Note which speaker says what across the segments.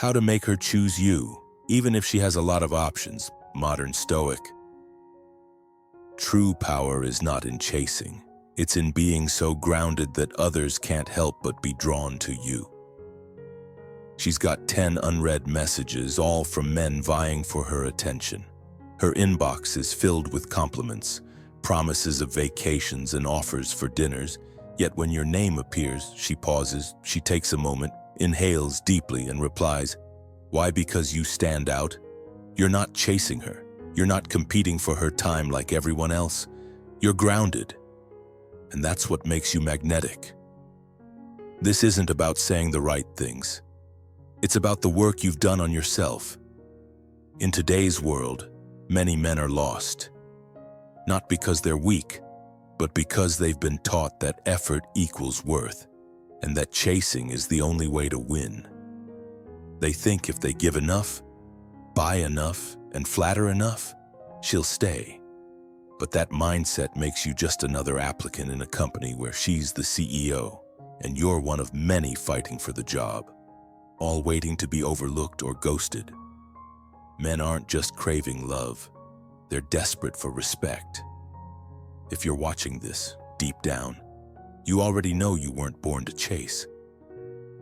Speaker 1: How to make her choose you, even if she has a lot of options. Modern Stoic. True power is not in chasing. It's in being so grounded that others can't help but be drawn to you. She's got 10 unread messages, all from men vying for her attention. Her inbox is filled with compliments, promises of vacations and offers for dinners. Yet when your name appears, she pauses, she takes a moment, inhales deeply and replies, "Why? Because you stand out?" You're not chasing her. You're not competing for her time like everyone else. You're grounded. And that's what makes you magnetic. This isn't about saying the right things. It's about the work you've done on yourself. In today's world, many men are lost. Not because they're weak, but because they've been taught that effort equals worth, and that chasing is the only way to win. They think if they give enough, buy enough, and flatter enough, she'll stay. But that mindset makes you just another applicant in a company where she's the CEO, and you're one of many fighting for the job, all waiting to be overlooked or ghosted. Men aren't just craving love, they're desperate for respect. If you're watching this, deep down, you already know you weren't born to chase.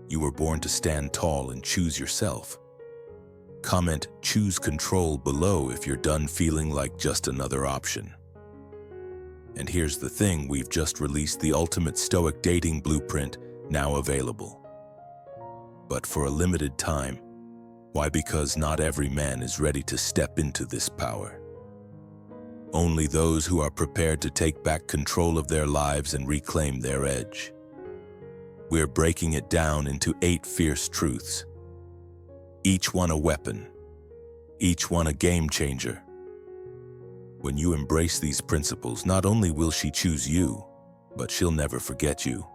Speaker 1: You were born to stand tall and choose yourself. Comment "choose control" below if you're done feeling like just another option. And here's the thing, we've just released the ultimate Stoic dating blueprint, now available. But for a limited time. Why? Because not every man is ready to step into this power. Only those who are prepared to take back control of their lives and reclaim their edge. We're breaking it down into 8 fierce truths. Each one a weapon, each one a game changer. When you embrace these principles, not only will she choose you, but she'll never forget you.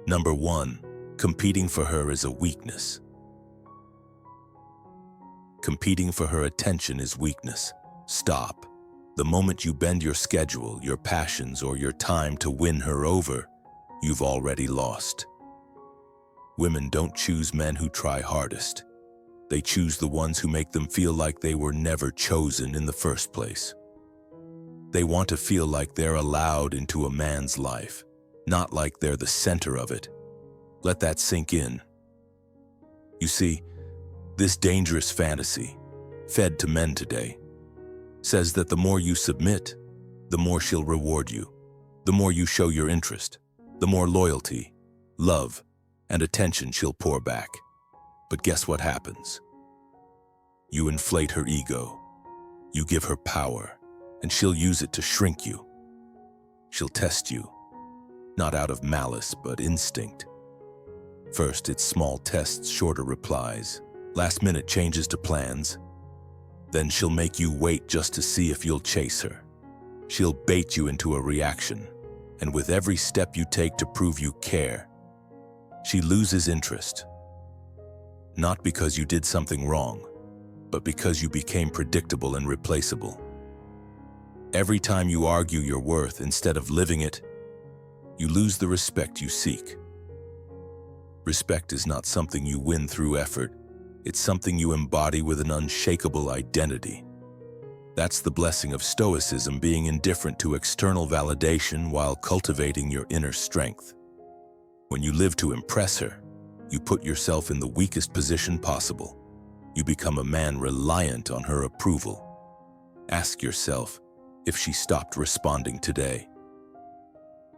Speaker 1: Number 1, competing for her is a weakness. Competing for her attention is weakness. Stop. The moment you bend your schedule, your passions, or your time to win her over, you've already lost. Women don't choose men who try hardest. They choose the ones who make them feel like they were never chosen in the first place. They want to feel like they're allowed into a man's life, not like they're the center of it. Let that sink in. You see, this dangerous fantasy, fed to men today, says that the more you submit, the more she'll reward you. The more you show your interest, the more loyalty, love, and attention she'll pour back. But guess what happens? You inflate her ego. You give her power, and she'll use it to shrink you. She'll test you, not out of malice, but instinct. First, it's small tests, shorter replies, last-minute changes to plans. Then she'll make you wait just to see if you'll chase her. She'll bait you into a reaction, and with every step you take to prove you care, she loses interest. Not because you did something wrong, but because you became predictable and replaceable. Every time you argue your worth instead of living it, you lose the respect you seek. Respect is not something you win through effort. It's something you embody with an unshakable identity. That's the blessing of Stoicism, being indifferent to external validation while cultivating your inner strength. When you live to impress her, you put yourself in the weakest position possible. You become a man reliant on her approval. Ask yourself, if she stopped responding today,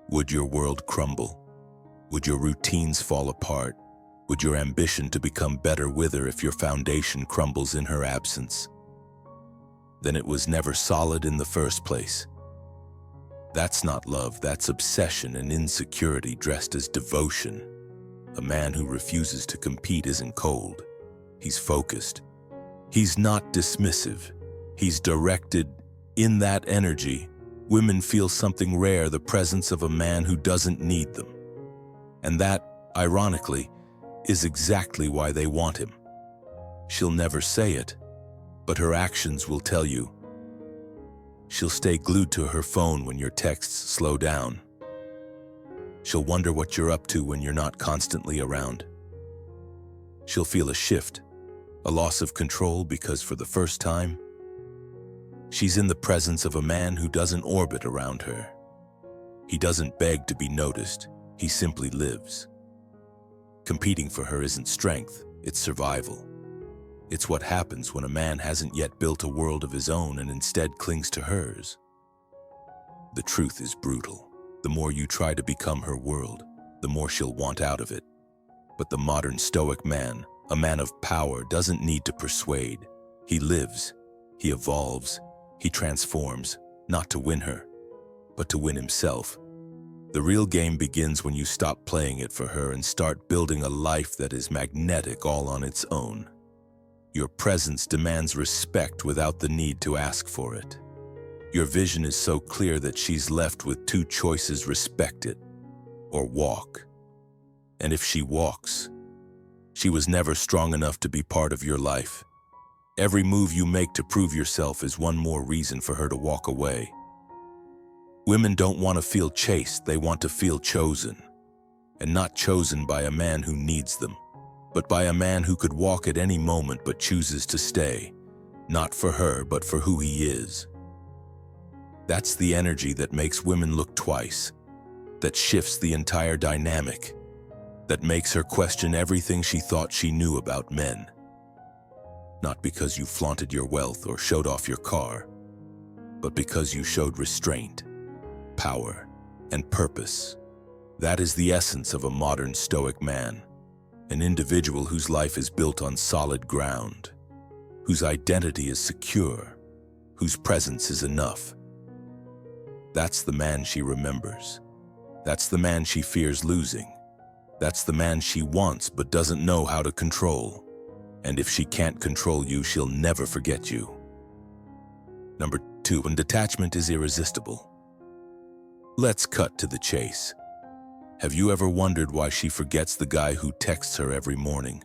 Speaker 1: would your world crumble? Would your routines fall apart? Would your ambition to become better wither if your foundation crumbles in her absence? Then it was never solid in the first place. That's not love, that's obsession and insecurity dressed as devotion. A man who refuses to compete isn't cold. He's focused. He's not dismissive. He's directed. In that energy, women feel something rare, the presence of a man who doesn't need them. And that, ironically, is exactly why they want him. She'll never say it, but her actions will tell you. She'll stay glued to her phone when your texts slow down. She'll wonder what you're up to when you're not constantly around. She'll feel a shift, a loss of control because for the first time, she's in the presence of a man who doesn't orbit around her. He doesn't beg to be noticed, he simply lives. Competing for her isn't strength, it's survival. It's what happens when a man hasn't yet built a world of his own and instead clings to hers. The truth is brutal. The more you try to become her world, the more she'll want out of it. But the modern Stoic man, a man of power, doesn't need to persuade. He lives, he evolves, he transforms, not to win her, but to win himself. The real game begins when you stop playing it for her and start building a life that is magnetic all on its own. Your presence demands respect without the need to ask for it. Your vision is so clear that she's left with two choices: respect it or walk. And if she walks, she was never strong enough to be part of your life. Every move you make to prove yourself is one more reason for her to walk away. Women don't want to feel chased, they want to feel chosen. And not chosen by a man who needs them, but by a man who could walk at any moment but chooses to stay, not for her, but for who he is. That's the energy that makes women look twice, that shifts the entire dynamic, that makes her question everything she thought she knew about men. Not because you flaunted your wealth or showed off your car, but because you showed restraint, power, and purpose. That is the essence of a modern Stoic man, an individual whose life is built on solid ground, whose identity is secure, whose presence is enough. That's the man she remembers. That's the man she fears losing. That's the man she wants but doesn't know how to control. And if she can't control you, she'll never forget you. Number 2, when detachment is irresistible. Let's cut to the chase. Have you ever wondered why she forgets the guy who texts her every morning,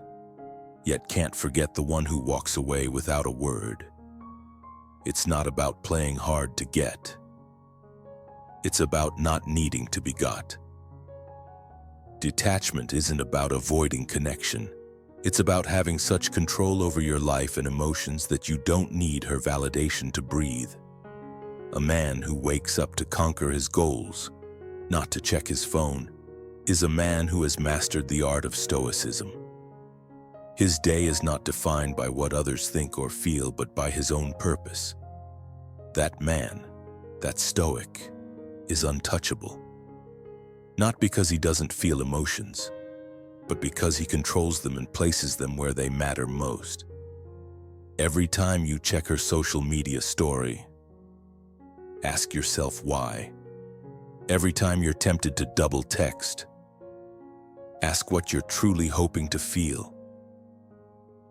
Speaker 1: yet can't forget the one who walks away without a word? It's not about playing hard to get. It's about not needing to be got. Detachment isn't about avoiding connection. It's about having such control over your life and emotions that you don't need her validation to breathe. A man who wakes up to conquer his goals, not to check his phone, is a man who has mastered the art of Stoicism. His day is not defined by what others think or feel, but by his own purpose. That man, that Stoic, is untouchable. Not because he doesn't feel emotions, but because he controls them and places them where they matter most. Every time you check her social media story, ask yourself why. Every time you're tempted to double text, ask what you're truly hoping to feel.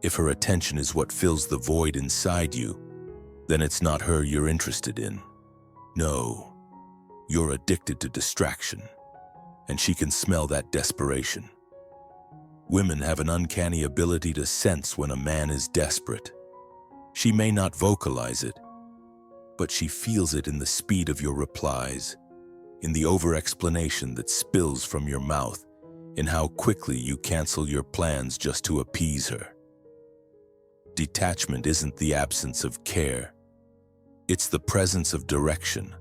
Speaker 1: If her attention is what fills the void inside you, then it's not her you're interested in. No, you're addicted to distraction, and she can smell that desperation. Women have an uncanny ability to sense when a man is desperate. She may not vocalize it, but she feels it in the speed of your replies, in the over-explanation that spills from your mouth, in how quickly you cancel your plans just to appease her. Detachment isn't the absence of care. It's the presence of direction.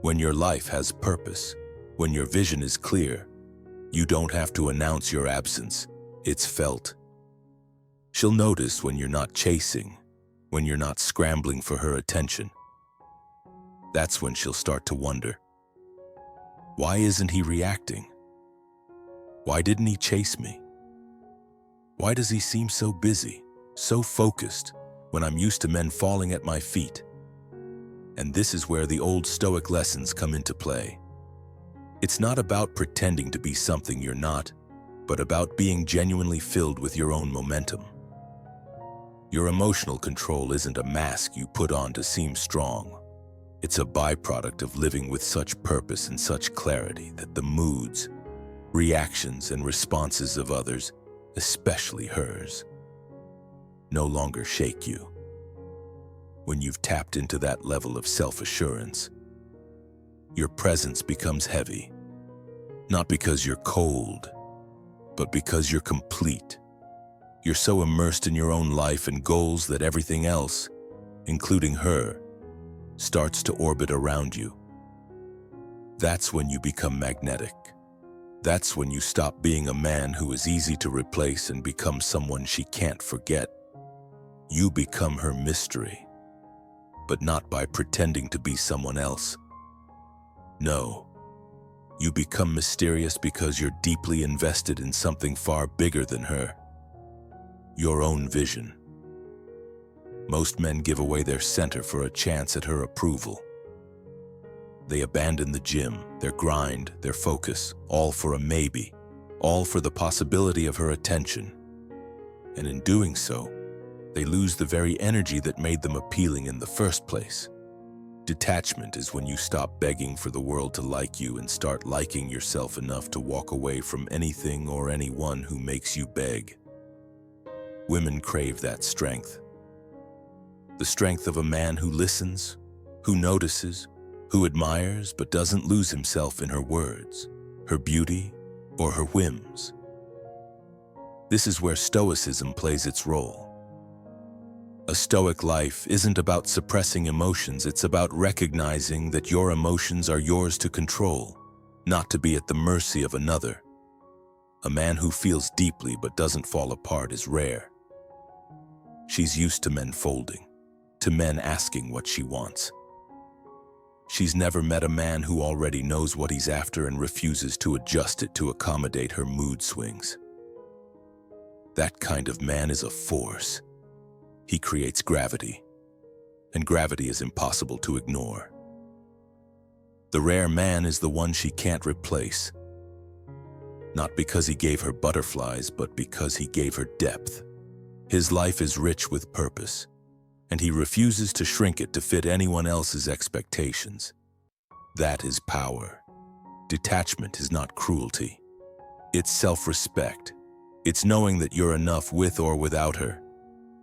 Speaker 1: When your life has purpose, when your vision is clear, you don't have to announce your absence. It's felt. She'll notice when you're not chasing, when you're not scrambling for her attention. That's when she'll start to wonder, why isn't he reacting? Why didn't he chase me? Why does he seem so busy, so focused, when I'm used to men falling at my feet? And this is where the old Stoic lessons come into play. It's not about pretending to be something you're not, but about being genuinely filled with your own momentum. Your emotional control isn't a mask you put on to seem strong. It's a byproduct of living with such purpose and such clarity that the moods, reactions, and responses of others, especially hers, no longer shake you. When you've tapped into that level of self-assurance, your presence becomes heavy, Not because you're cold, but because you're complete. You're so immersed in your own life and goals that everything else, including her, starts to orbit around you. That's when you become magnetic. That's when you stop being a man who is easy to replace and become someone she can't forget. You become her mystery, but not by pretending to be someone else. No, you become mysterious because you're deeply invested in something far bigger than her. Your own vision. Most men give away their center for a chance at her approval. They abandon the gym, their grind, their focus, all for a maybe, all for the possibility of her attention. And in doing so, they lose the very energy that made them appealing in the first place. Detachment is when you stop begging for the world to like you and start liking yourself enough to walk away from anything or anyone who makes you beg. Women crave that strength. The strength of a man who listens, who notices, who admires but doesn't lose himself in her words, her beauty, or her whims. This is where Stoicism plays its role. A Stoic life isn't about suppressing emotions, it's about recognizing that your emotions are yours to control, not to be at the mercy of another. A man who feels deeply but doesn't fall apart is rare. She's used to men folding, to men asking what she wants. She's never met a man who already knows what he's after and refuses to adjust it to accommodate her mood swings. That kind of man is a force. He creates gravity, and gravity is impossible to ignore. The rare man is the one she can't replace, not because he gave her butterflies, but because he gave her depth. His life is rich with purpose, and he refuses to shrink it to fit anyone else's expectations. That is power. Detachment is not cruelty. It's self-respect. It's knowing that you're enough with or without her.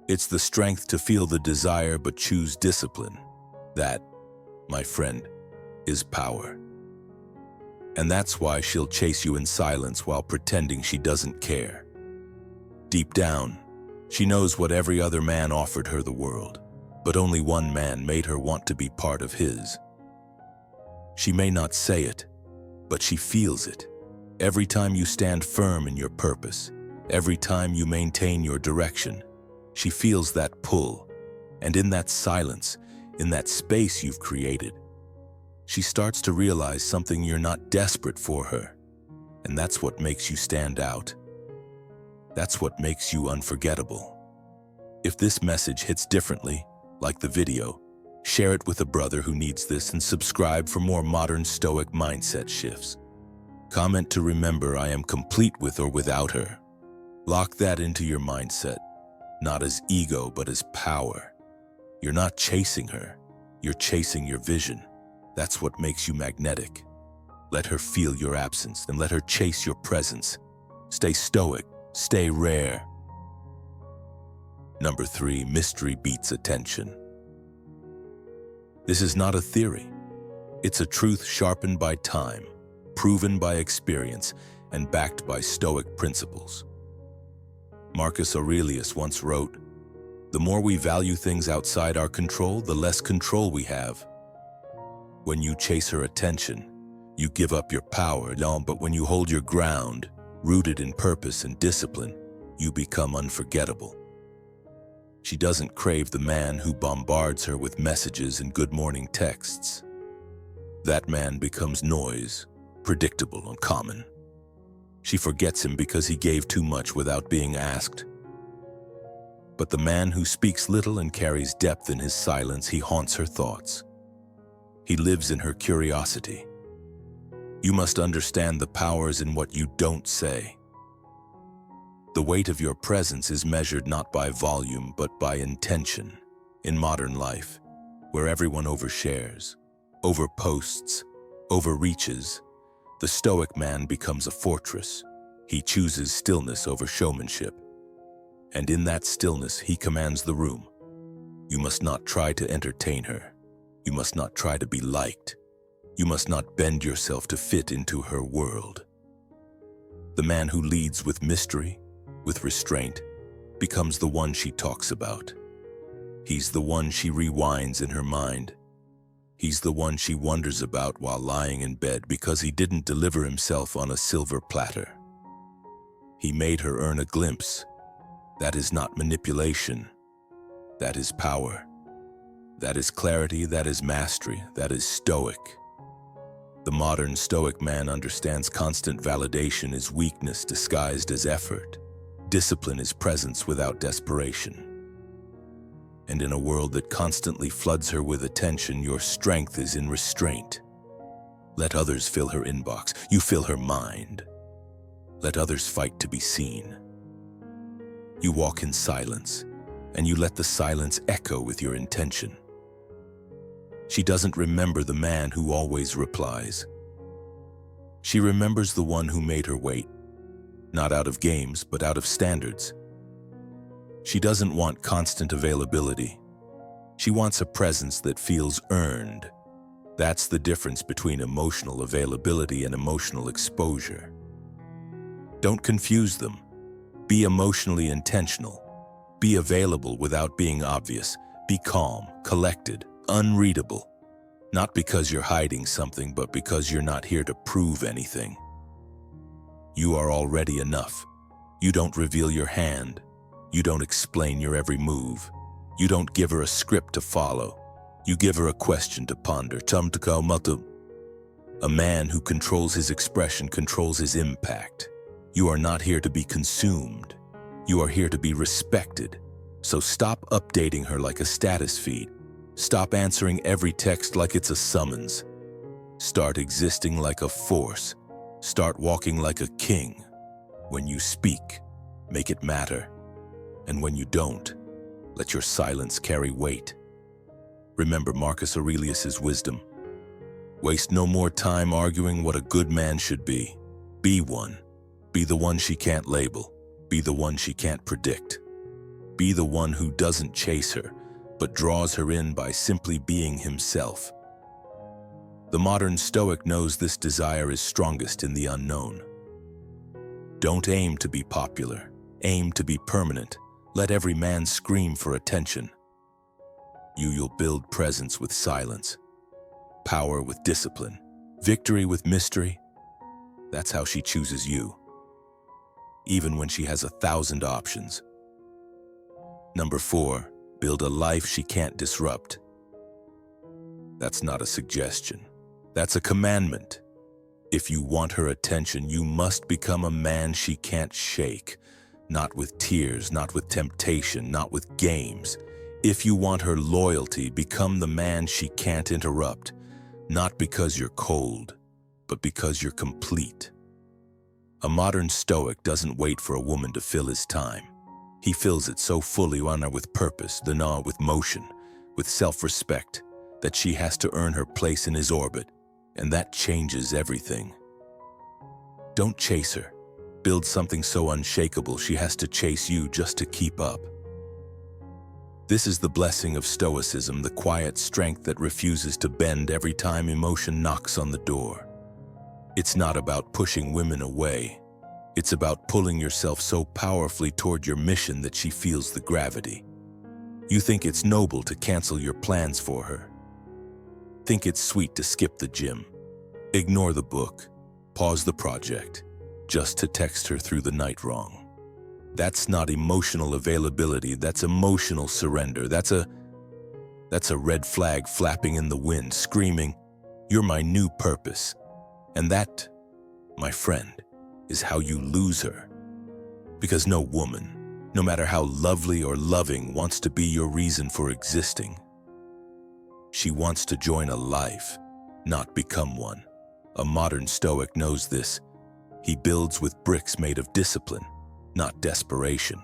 Speaker 1: It's the strength to feel the desire but choose discipline. That, my friend, is power. And that's why she'll chase you in silence while pretending she doesn't care. Deep down, she knows what every other man offered her the world, but only one man made her want to be part of his. She may not say it, but she feels it. Every time you stand firm in your purpose, every time you maintain your direction, she feels that pull. And in that silence, in that space you've created, she starts to realize something: you're not desperate for her. And that's what makes you stand out. That's what makes you unforgettable. If this message hits differently, like the video, share it with a brother who needs this and subscribe for more modern Stoic mindset shifts. Comment to remember I am complete with or without her. Lock that into your mindset, not as ego but as power. You're not chasing her, you're chasing your vision. That's what makes you magnetic. Let her feel your absence and let her chase your presence. Stay stoic, stay rare. Number 3, mystery beats attention. This is not a theory. It's a truth sharpened by time, proven by experience, and backed by Stoic principles. Marcus Aurelius once wrote, "The more we value things outside our control, the less control we have." When you chase her attention, you give up your power, but when you hold your ground, rooted in purpose and discipline, you become unforgettable. She doesn't crave the man who bombards her with messages and good morning texts. That man becomes noise, predictable and common. She forgets him because he gave too much without being asked. But the man who speaks little and carries depth in his silence, he haunts her thoughts. He lives in her curiosity. You must understand the powers in what you don't say. The weight of your presence is measured not by volume but by intention. In modern life, where everyone overshares, overposts, overreaches, the Stoic man becomes a fortress. He chooses stillness over showmanship. And in that stillness, he commands the room. You must not try to entertain her. You must not try to be liked. You must not bend yourself to fit into her world. The man who leads with mystery, with restraint, becomes the one she talks about. He's the one she rewinds in her mind. He's the one she wonders about while lying in bed because he didn't deliver himself on a silver platter. He made her earn a glimpse. That is not manipulation. That is power. That is clarity, that is mastery, that is stoic. The modern stoic man understands constant validation is weakness disguised as effort. Discipline is presence without desperation. And in a world that constantly floods her with attention, your strength is in restraint. Let others fill her inbox, you fill her mind. Let others fight to be seen. You walk in silence, and you let the silence echo with your intention. She doesn't remember the man who always replies. She remembers the one who made her wait, not out of games, but out of standards. She doesn't want constant availability. She wants a presence that feels earned. That's the difference between emotional availability and emotional exposure. Don't confuse them. Be emotionally intentional. Be available without being obvious. Be calm, collected, unreadable. Not because you're hiding something, but because you're not here to prove anything. You are already enough. You don't reveal your hand. You don't explain your every move. You don't give her a script to follow. You give her a question to ponder. A man who controls his expression controls his impact. You are not here to be consumed. You are here to be respected. So stop updating her like a status feed. Stop answering every text like it's a summons. Start existing like a force. Start walking like a king. When you speak, make it matter. And when you don't, let your silence carry weight. Remember Marcus Aurelius's wisdom. Waste no more time arguing what a good man should be. Be one. Be the one she can't label. Be the one she can't predict. Be the one who doesn't chase her, but draws her in by simply being himself. The modern Stoic knows this desire is strongest in the unknown. Don't aim to be popular. Aim to be permanent. Let every man scream for attention. You'll build presence with silence, power with discipline, victory with mystery. That's how she chooses you, even when she has 1,000 options. Number 4, build a life she can't disrupt. That's not a suggestion. That's a commandment. If you want her attention, you must become a man she can't shake. Not with tears, not with temptation, not with games. If you want her loyalty, become the man she can't interrupt. Not because you're cold, but because you're complete. A modern Stoic doesn't wait for a woman to fill his time. He fills it so fully with purpose, with motion, with self-respect, that she has to earn her place in his orbit, and that changes everything. Don't chase her. Build something so unshakable she has to chase you just to keep up. This is the blessing of Stoicism, the quiet strength that refuses to bend every time emotion knocks on the door. It's not about pushing women away. It's about pulling yourself so powerfully toward your mission that she feels the gravity. You think it's noble to cancel your plans for her. Think it's sweet to skip the gym. Ignore the book. Pause the project. Just to text her through the night wrong. That's not emotional availability, that's emotional surrender. That's a red flag flapping in the wind, screaming, "You're my new purpose." And that, my friend, is how you lose her. Because no woman, no matter how lovely or loving, wants to be your reason for existing. She wants to join a life, not become one. A modern Stoic knows this. He builds with bricks made of discipline, not desperation,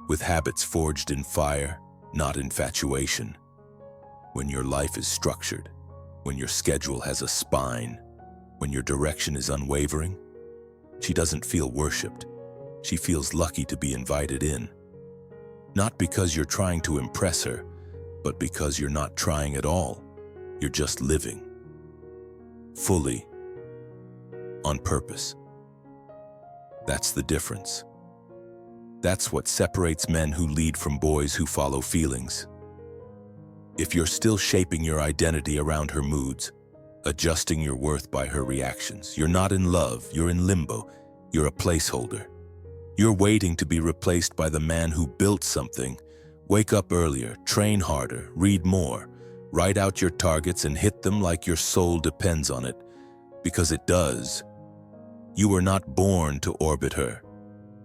Speaker 1: with habits forged in fire, not infatuation. When your life is structured, when your schedule has a spine, when your direction is unwavering, she doesn't feel worshipped. She feels lucky to be invited in. Not because you're trying to impress her, but because you're not trying at all. You're just living. Fully. On purpose. That's the difference. That's what separates men who lead from boys who follow feelings. If you're still shaping your identity around her moods, adjusting your worth by her reactions, you're not in love, you're in limbo, you're a placeholder. You're waiting to be replaced by the man who built something. Wake up earlier, train harder, read more, write out your targets and hit them like your soul depends on it, because it does. You were not born to orbit her.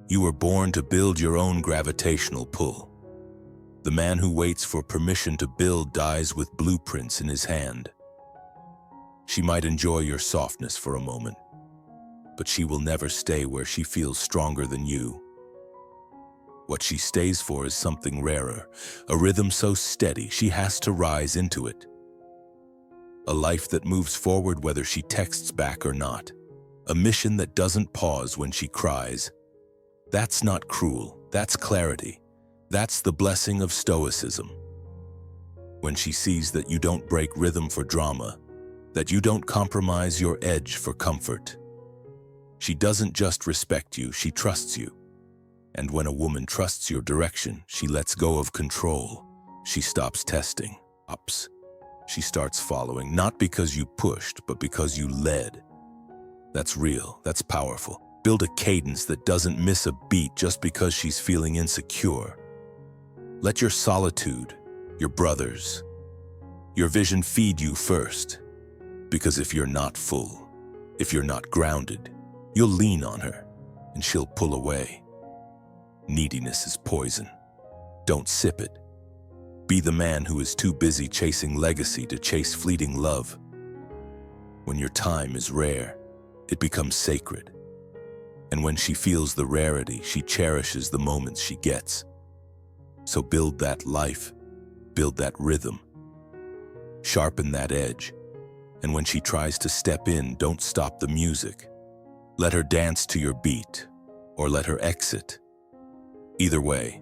Speaker 1: You were born to build your own gravitational pull. The man who waits for permission to build dies with blueprints in his hand. She might enjoy your softness for a moment, but she will never stay where she feels stronger than you. What she stays for is something rarer, a rhythm so steady she has to rise into it. A life that moves forward whether she texts back or not. A mission that doesn't pause when she cries. That's not cruel, that's clarity. That's the blessing of Stoicism. When she sees that you don't break rhythm for drama, that you don't compromise your edge for comfort. She doesn't just respect you, she trusts you. And when a woman trusts your direction, she lets go of control. She stops testing. She starts following, not because you pushed, but because you led. That's real, that's powerful. Build a cadence that doesn't miss a beat just because she's feeling insecure. Let your solitude, your brothers, your vision feed you first. Because if you're not full, if you're not grounded, you'll lean on her and she'll pull away. Neediness is poison. Don't sip it. Be the man who is too busy chasing legacy to chase fleeting love. When your time is rare, it becomes sacred. And when she feels the rarity, she cherishes the moments she gets. So build that life, build that rhythm. Sharpen that edge. And when she tries to step in, don't stop the music. Let her dance to your beat, or let her exit. Either way,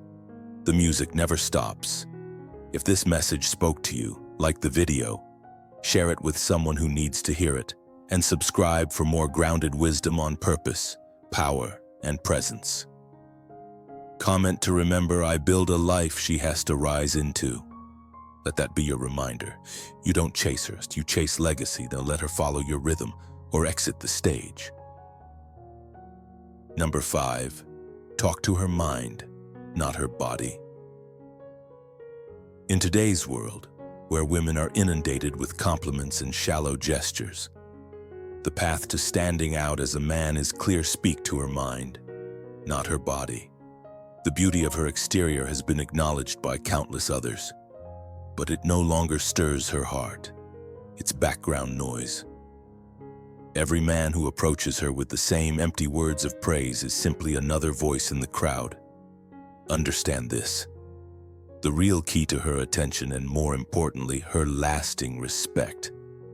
Speaker 1: the music never stops. If this message spoke to you, like the video, share it with someone who needs to hear it, and subscribe for more grounded wisdom on purpose, power, and presence. Comment to remember I build a life she has to rise into. Let that be your reminder. You don't chase her, you chase legacy. Now let her follow your rhythm or exit the stage. Number 5, talk to her mind, not her body. In today's world, where women are inundated with compliments and shallow gestures, the path to standing out as a man is clear. Speak to her mind, not her body. The beauty of her exterior has been acknowledged by countless others, but it no longer stirs her heart. It's background noise. Every man who approaches her with the same empty words of praise is simply another voice in the crowd. Understand this. The real key to her attention, and more importantly, her lasting respect,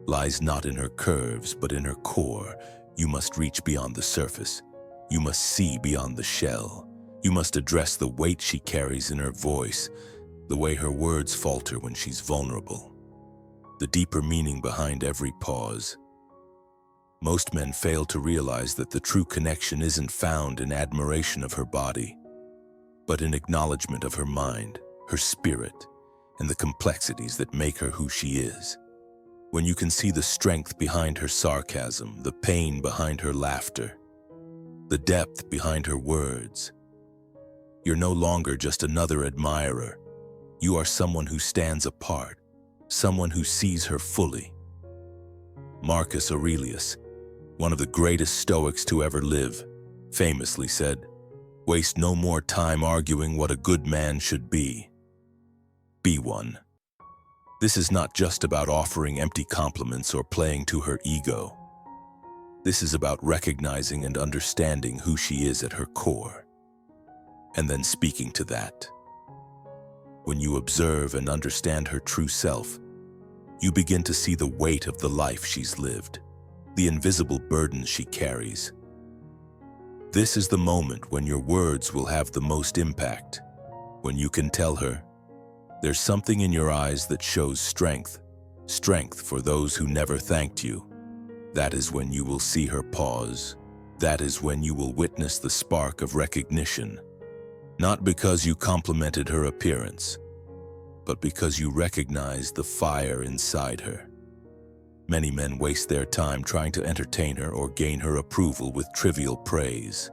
Speaker 1: lies not in her curves, but in her core. You must reach beyond the surface. You must see beyond the shell. You must address the weight she carries in her voice, the way her words falter when she's vulnerable, the deeper meaning behind every pause. Most men fail to realize that the true connection isn't found in admiration of her body, but in acknowledgement of her mind, her spirit, and the complexities that make her who she is. When you can see the strength behind her sarcasm, the pain behind her laughter, the depth behind her words, you're no longer just another admirer. You are someone who stands apart, someone who sees her fully. Marcus Aurelius, one of the greatest Stoics to ever live, famously said, "Waste no more time arguing what a good man should be. Be one." This is not just about offering empty compliments or playing to her ego. This is about recognizing and understanding who she is at her core, and then speaking to that. When you observe and understand her true self, you begin to see the weight of the life she's lived, the invisible burdens she carries. This is the moment when your words will have the most impact, when you can tell her, "There's something in your eyes that shows strength, strength for those who never thanked you." That is when you will see her pause, That is when you will witness the spark of recognition, not because you complimented her appearance, but because you recognized the fire inside her. Many men waste their time trying to entertain her or gain her approval with trivial praise,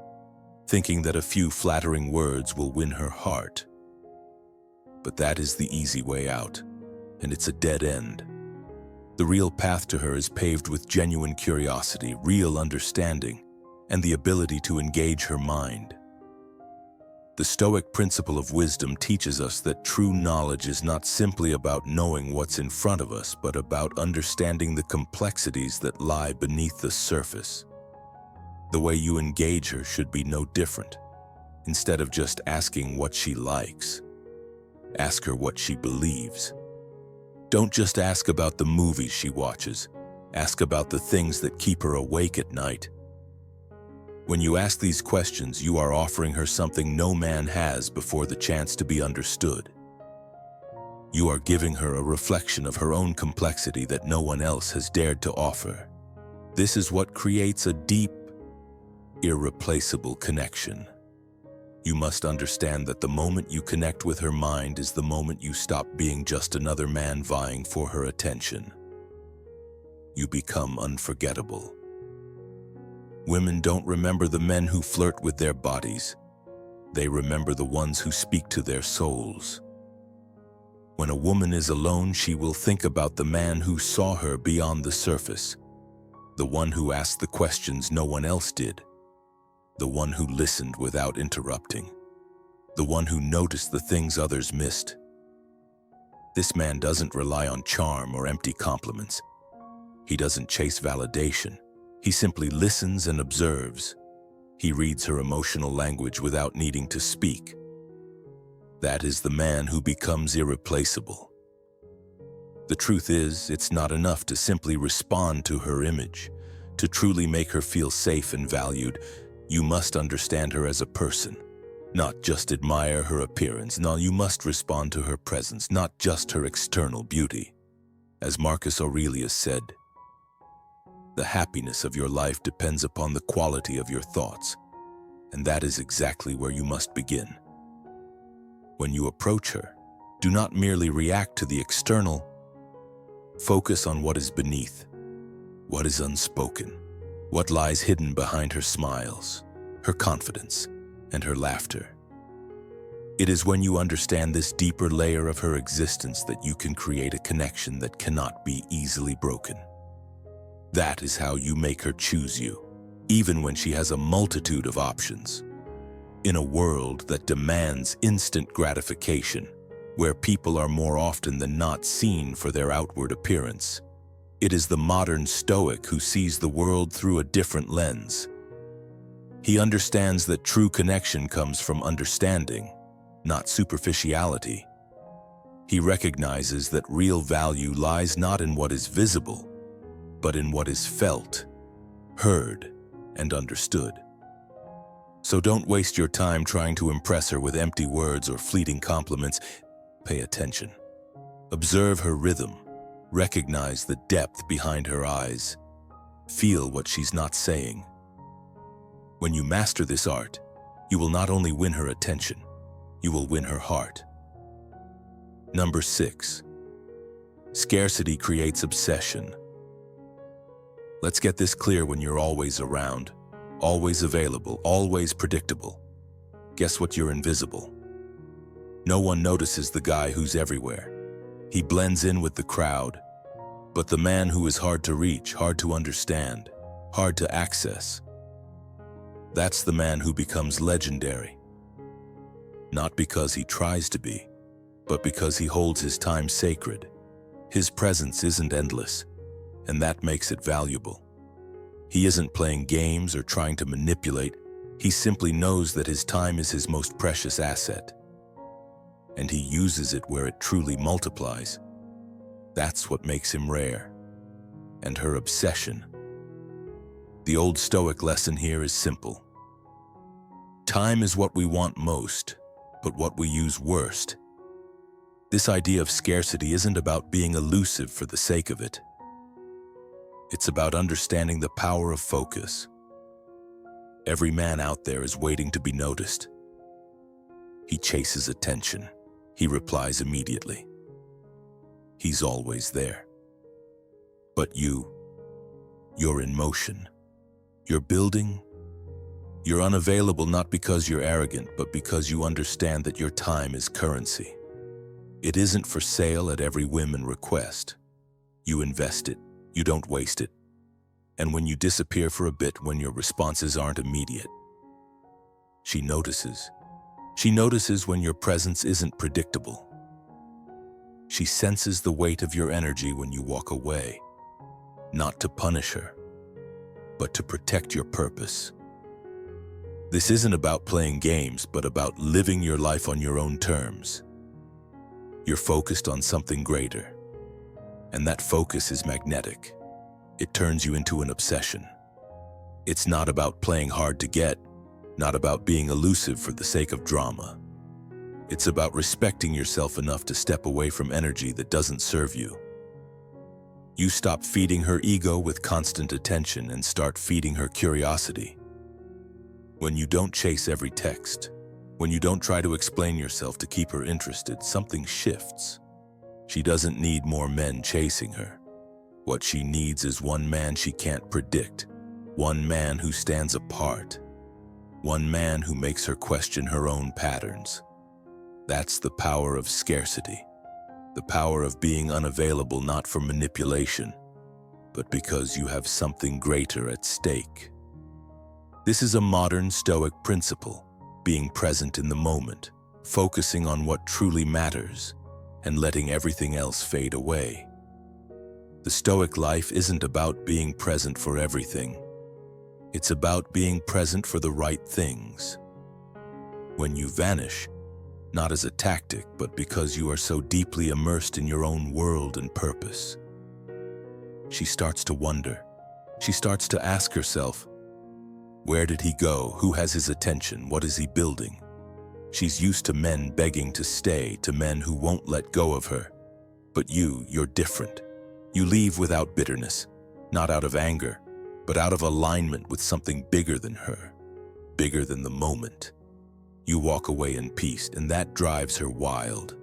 Speaker 1: thinking that a few flattering words will win her heart. But that is the easy way out, and it's a dead end. The real path to her is paved with genuine curiosity, real understanding, and the ability to engage her mind. The Stoic principle of wisdom teaches us that true knowledge is not simply about knowing what's in front of us, but about understanding the complexities that lie beneath the surface. The way you engage her should be no different. Instead of just asking what she likes, ask her what she believes. Don't just ask about the movies she watches. Ask about the things that keep her awake at night. When you ask these questions, you are offering her something no man has before the chance to be understood. You are giving her a reflection of her own complexity that no one else has dared to offer. This is what creates a deep, irreplaceable connection. You must understand that the moment you connect with her mind is the moment you stop being just another man vying for her attention. You become unforgettable. Women don't remember the men who flirt with their bodies. They remember the ones who speak to their souls. When a woman is alone, she will think about the man who saw her beyond the surface, the one who asked the questions no one else did, the one who listened without interrupting, the one who noticed the things others missed. This man doesn't rely on charm or empty compliments. He doesn't chase validation. He simply listens and observes. He reads her emotional language without needing to speak. That is the man who becomes irreplaceable. The truth is, it's not enough to simply respond to her image. To truly make her feel safe and valued, you must understand her as a person, not just admire her appearance. No, you must respond to her presence, not just her external beauty. As Marcus Aurelius said, the happiness of your life depends upon the quality of your thoughts, and that is exactly where you must begin. When you approach her, do not merely react to the external. Focus on what is beneath, what is unspoken, what lies hidden behind her smiles, her confidence, and her laughter. It is when you understand this deeper layer of her existence that you can create a connection that cannot be easily broken. That is how you make her choose you, even when she has a multitude of options. In a world that demands instant gratification, where people are more often than not seen for their outward appearance, it is the modern Stoic who sees the world through a different lens. He understands that true connection comes from understanding, not superficiality. He recognizes that real value lies not in what is visible, but in what is felt, heard, and understood. So don't waste your time trying to impress her with empty words or fleeting compliments. Pay attention. Observe her rhythm. Recognize the depth behind her eyes. Feel what she's not saying. When you master this art, you will not only win her attention, you will win her heart. Number 6. Scarcity creates obsession. Let's get this clear: when you're always around, always available, always predictable, guess what? You're invisible. No one notices the guy who's everywhere. He blends in with the crowd. But the man who is hard to reach, hard to understand, hard to access, that's the man who becomes legendary. Not because he tries to be, but because he holds his time sacred. His presence isn't endless, and that makes it valuable. He isn't playing games or trying to manipulate. He simply knows that his time is his most precious asset, and he uses it where it truly multiplies. That's what makes him rare. And her obsession. The old Stoic lesson here is simple. Time is what we want most, but what we use worst. This idea of scarcity isn't about being elusive for the sake of it. It's about understanding the power of focus. Every man out there is waiting to be noticed. He chases attention. He replies immediately. He's always there. But you're in motion. You're building. You're unavailable not because you're arrogant, but because you understand that your time is currency. It isn't for sale at every whim and request. You invest it. You don't waste it. And when you disappear for a bit, when your responses aren't immediate, she notices. She notices when your presence isn't predictable. She senses the weight of your energy when you walk away, not to punish her, but to protect your purpose. This isn't about playing games, but about living your life on your own terms. You're focused on something greater, and that focus is magnetic. It turns you into an obsession. It's not about playing hard to get, not about being elusive for the sake of drama. It's about respecting yourself enough to step away from energy that doesn't serve you. You stop feeding her ego with constant attention and start feeding her curiosity. When you don't chase every text, when you don't try to explain yourself to keep her interested, something shifts. She doesn't need more men chasing her. What she needs is one man she can't predict, one man who stands apart, one man who makes her question her own patterns. That's the power of scarcity, the power of being unavailable not for manipulation, but because you have something greater at stake. This is a modern Stoic principle, being present in the moment, focusing on what truly matters, and letting everything else fade away. The Stoic life isn't about being present for everything. It's about being present for the right things. When you vanish, not as a tactic, but because you are so deeply immersed in your own world and purpose. She starts to wonder. She starts to ask herself, where did he go? Who has his attention? What is he building? She's used to men begging to stay, to men who won't let go of her. But you're different. You leave without bitterness, not out of anger, but out of alignment with something bigger than her, bigger than the moment. You walk away in peace, and that drives her wild.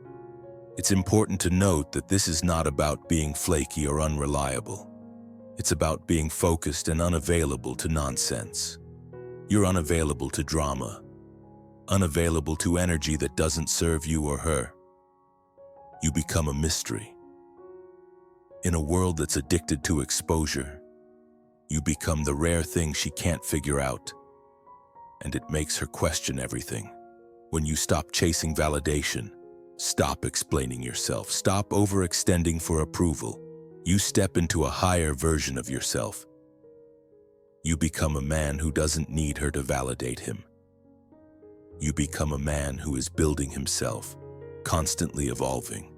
Speaker 1: It's important to note that this is not about being flaky or unreliable. It's about being focused and unavailable to nonsense. You're unavailable to drama, unavailable to energy that doesn't serve you or her. You become a mystery. In a world that's addicted to exposure, you become the rare thing she can't figure out, and it makes her question everything. When you stop chasing validation, stop explaining yourself, stop overextending for approval, you step into a higher version of yourself. You become a man who doesn't need her to validate him. You become a man who is building himself, constantly evolving.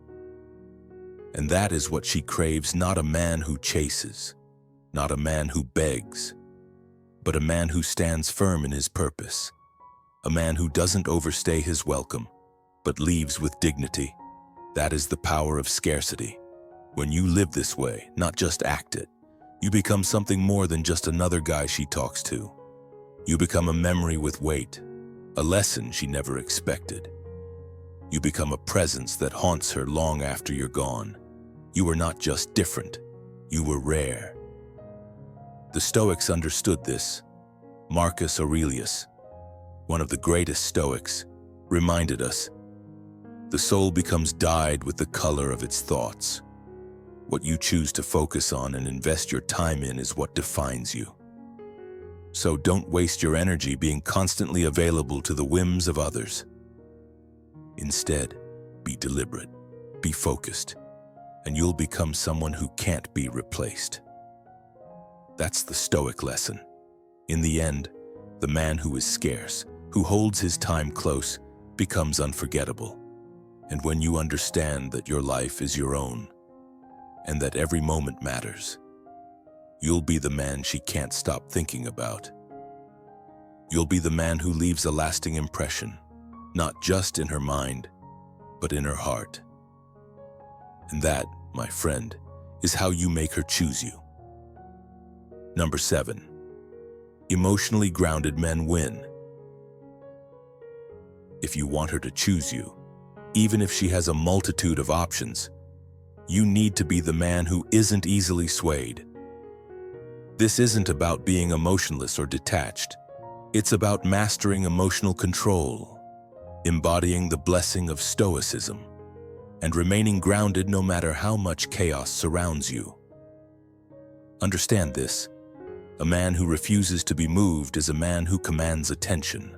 Speaker 1: And that is what she craves, not a man who chases, not a man who begs, but a man who stands firm in his purpose, a man who doesn't overstay his welcome, but leaves with dignity. That is the power of scarcity. When you live this way, not just act it, you become something more than just another guy she talks to. You become a memory with weight, a lesson she never expected. You become a presence that haunts her long after you're gone. You were not just different, you were rare. The Stoics understood this. Marcus Aurelius, one of the greatest Stoics, reminded us, the soul becomes dyed with the color of its thoughts. What you choose to focus on and invest your time in is what defines you. So don't waste your energy being constantly available to the whims of others. Instead, be deliberate, be focused, and you'll become someone who can't be replaced. That's the Stoic lesson. In the end, the man who is scarce, who holds his time close, becomes unforgettable. And when you understand that your life is your own, and that every moment matters, you'll be the man she can't stop thinking about. You'll be the man who leaves a lasting impression, not just in her mind, but in her heart. And that, my friend, is how you make her choose you. Number 7. Emotionally grounded men win. If you want her to choose you, even if she has a multitude of options, you need to be the man who isn't easily swayed. This isn't about being emotionless or detached. It's about mastering emotional control, embodying the blessing of Stoicism, and remaining grounded no matter how much chaos surrounds you. Understand this: a man who refuses to be moved is a man who commands attention.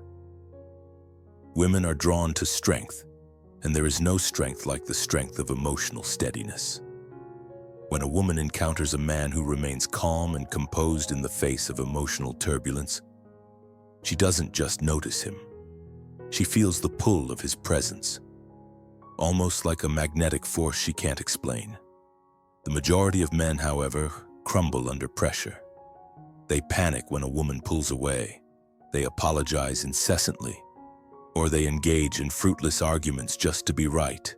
Speaker 1: Women are drawn to strength, and there is no strength like the strength of emotional steadiness. When a woman encounters a man who remains calm and composed in the face of emotional turbulence, she doesn't just notice him. She feels the pull of his presence, almost like a magnetic force she can't explain. The majority of men, however, crumble under pressure. They panic when a woman pulls away. They apologize incessantly, or they engage in fruitless arguments just to be right.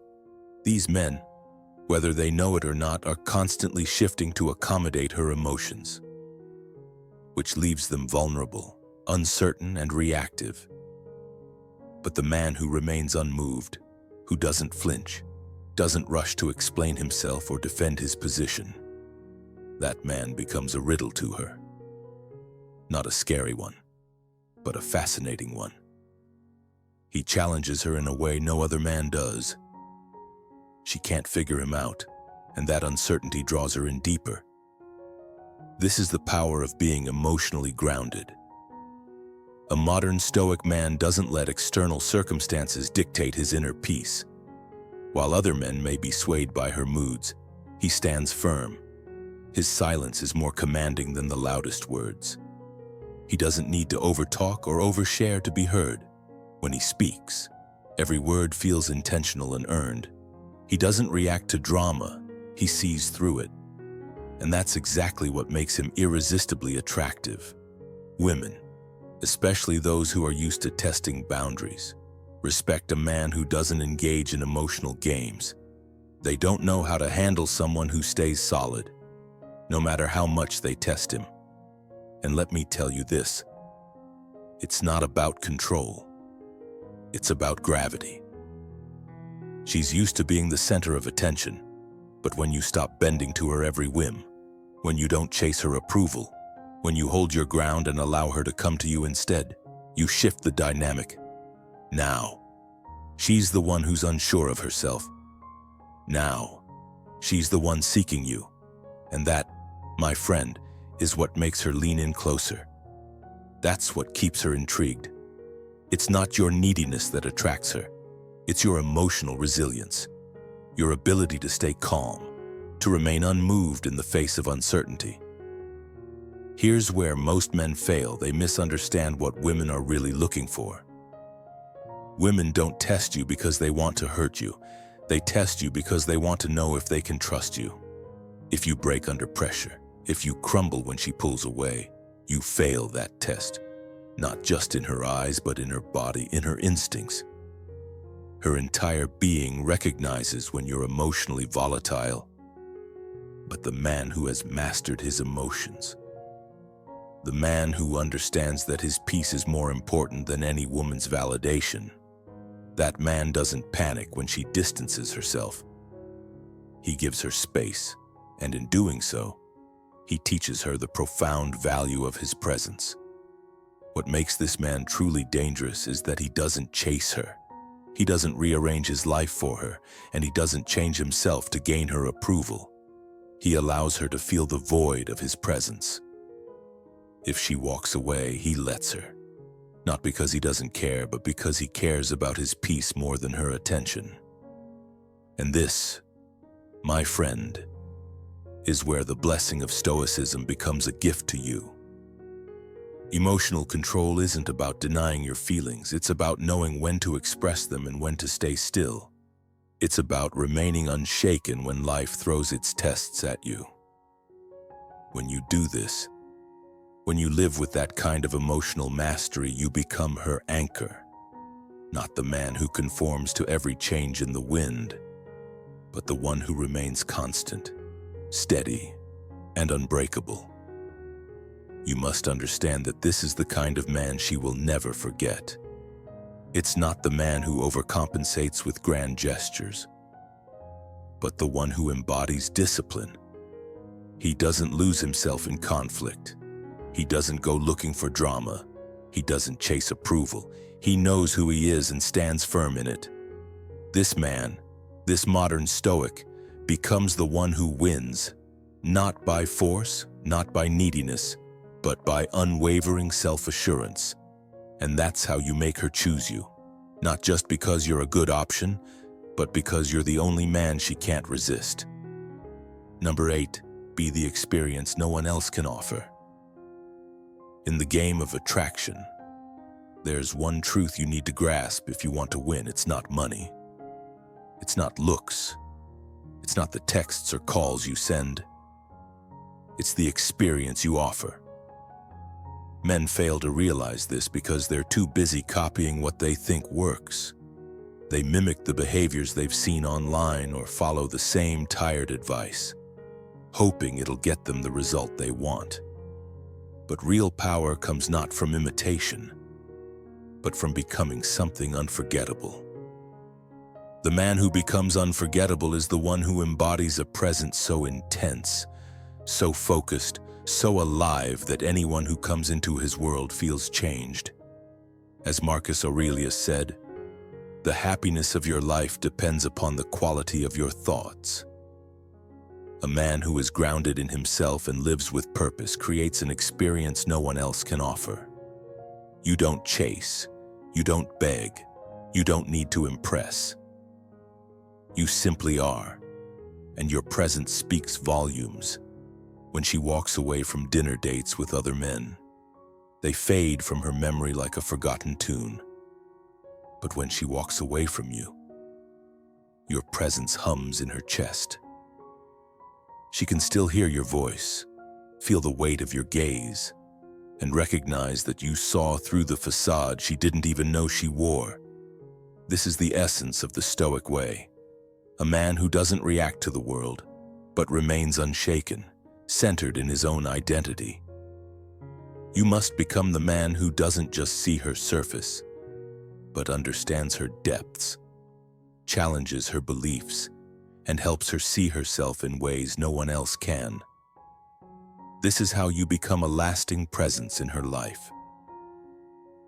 Speaker 1: These men, whether they know it or not, are constantly shifting to accommodate her emotions, which leaves them vulnerable, uncertain, and reactive. But the man who remains unmoved, who doesn't flinch, doesn't rush to explain himself or defend his position, that man becomes a riddle to her. Not a scary one, but a fascinating one. He challenges her in a way no other man does. She can't figure him out, and that uncertainty draws her in deeper. This is the power of being emotionally grounded. A modern Stoic man doesn't let external circumstances dictate his inner peace. While other men may be swayed by her moods, he stands firm. His silence is more commanding than the loudest words. He doesn't need to overtalk or overshare to be heard. When he speaks, every word feels intentional and earned. He doesn't react to drama, he sees through it. And that's exactly what makes him irresistibly attractive. Women, especially those who are used to testing boundaries, respect a man who doesn't engage in emotional games. They don't know how to handle someone who stays solid, no matter how much they test him. And let me tell you this: it's not about control. It's about gravity. She's used to being the center of attention, but when you stop bending to her every whim, when you don't chase her approval, when you hold your ground and allow her to come to you instead, you shift the dynamic. Now, she's the one who's unsure of herself. Now, she's the one seeking you. And that, my friend, is what makes her lean in closer. That's what keeps her intrigued. It's not your neediness that attracts her. It's your emotional resilience, your ability to stay calm, to remain unmoved in the face of uncertainty. Here's where most men fail. They misunderstand what women are really looking for. Women don't test you because they want to hurt you. They test you because they want to know if they can trust you. If you break under pressure, if you crumble when she pulls away, you fail that test. Not just in her eyes, but in her body, in her instincts. Her entire being recognizes when you're emotionally volatile. But the man who has mastered his emotions, the man who understands that his peace is more important than any woman's validation, that man doesn't panic when she distances herself. He gives her space, and in doing so, he teaches her the profound value of his presence. What makes this man truly dangerous is that he doesn't chase her. He doesn't rearrange his life for her, and he doesn't change himself to gain her approval. He allows her to feel the void of his presence. If she walks away, he lets her. Not because he doesn't care, but because he cares about his peace more than her attention. And this, my friend, is where the blessing of Stoicism becomes a gift to you. Emotional control isn't about denying your feelings. It's about knowing when to express them and when to stay still. It's about remaining unshaken when life throws its tests at you. When you do this, when you live with that kind of emotional mastery, you become her anchor. Not the man who conforms to every change in the wind, but the one who remains constant, steady, and unbreakable. You must understand that this is the kind of man she will never forget. It's not the man who overcompensates with grand gestures, but the one who embodies discipline. He doesn't lose himself in conflict. He doesn't go looking for drama. He doesn't chase approval. He knows who he is and stands firm in it. This man, this modern Stoic, becomes the one who wins, not by force, not by neediness, but by unwavering self-assurance. And that's how you make her choose you. Not just because you're a good option, but because you're the only man she can't resist. Number 8, be the experience no one else can offer. In the game of attraction, there's one truth you need to grasp if you want to win. It's not money. It's not looks. It's not the texts or calls you send. It's the experience you offer. Men fail to realize this because they're too busy copying what they think works. They mimic the behaviors they've seen online or follow the same tired advice, hoping it'll get them the result they want. But real power comes not from imitation, but from becoming something unforgettable. The man who becomes unforgettable is the one who embodies a presence so intense, so focused, so alive that anyone who comes into his world feels changed. As Marcus Aurelius said, "The happiness of your life depends upon the quality of your thoughts." A man who is grounded in himself and lives with purpose creates an experience no one else can offer. You don't chase, you don't beg, you don't need to impress. You simply are, and your presence speaks volumes. When she walks away from dinner dates with other men, they fade from her memory like a forgotten tune. But when she walks away from you, your presence hums in her chest. She can still hear your voice, feel the weight of your gaze, and recognize that you saw through the facade she didn't even know she wore. This is the essence of the Stoic way. A man who doesn't react to the world, but remains unshaken, centered in his own identity. You must become the man who doesn't just see her surface, but understands her depths, challenges her beliefs, and helps her see herself in ways no one else can. This is how you become a lasting presence in her life.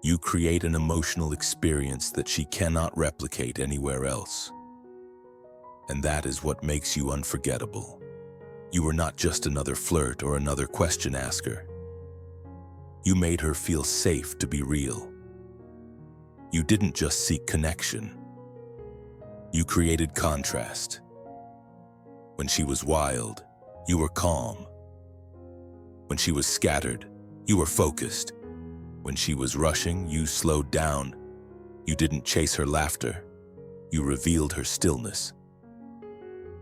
Speaker 1: You create an emotional experience that she cannot replicate anywhere else. And that is what makes you unforgettable. You were not just another flirt or another question asker. You made her feel safe to be real. You didn't just seek connection. You created contrast. When she was wild, you were calm. When she was scattered, you were focused. When she was rushing, you slowed down. You didn't chase her laughter. You revealed her stillness.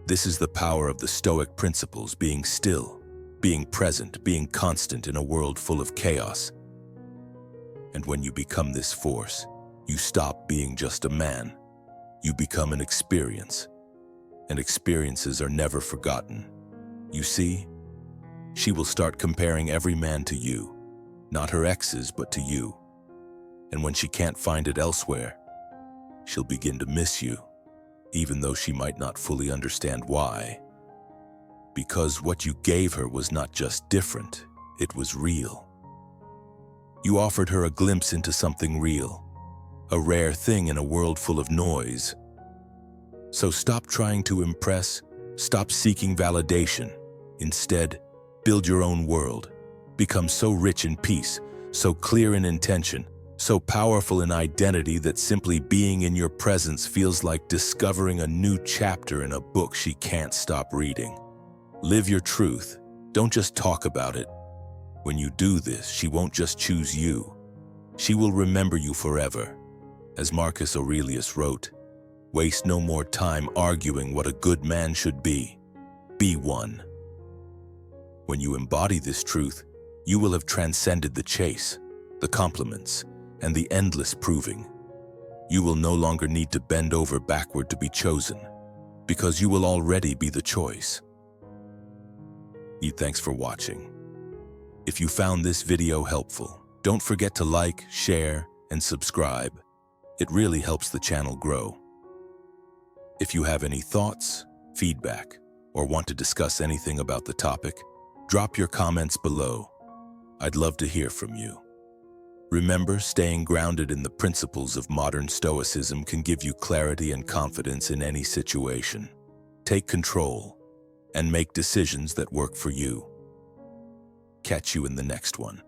Speaker 1: This is the power of the Stoic principles: being still, being present, being constant in a world full of chaos. And when you become this force, you stop being just a man. You become an experience. And experiences are never forgotten. You see, she will start comparing every man to you, not her exes, but to you. And when she can't find it elsewhere, she'll begin to miss you, even though she might not fully understand why. Because what you gave her was not just different, it was real. You offered her a glimpse into something real, a rare thing in a world full of noise. So stop trying to impress, stop seeking validation. Instead, build your own world. Become so rich in peace, so clear in intention, so powerful in identity that simply being in your presence feels like discovering a new chapter in a book she can't stop reading. Live your truth. Don't just talk about it. When you do this, she won't just choose you. She will remember you forever. As Marcus Aurelius wrote, "Waste no more time arguing what a good man should be. Be one." When you embody this truth, you will have transcended the chase, the compliments, and the endless proving. You will no longer need to bend over backward to be chosen, because you will already be the choice. Thanks for watching. If you found this video helpful, don't forget to like, share, and subscribe. It really helps the channel grow. If you have any thoughts, feedback, or want to discuss anything about the topic, drop your comments below. I'd love to hear from you. Remember, staying grounded in the principles of modern Stoicism can give you clarity and confidence in any situation. Take control and make decisions that work for you. Catch you in the next one.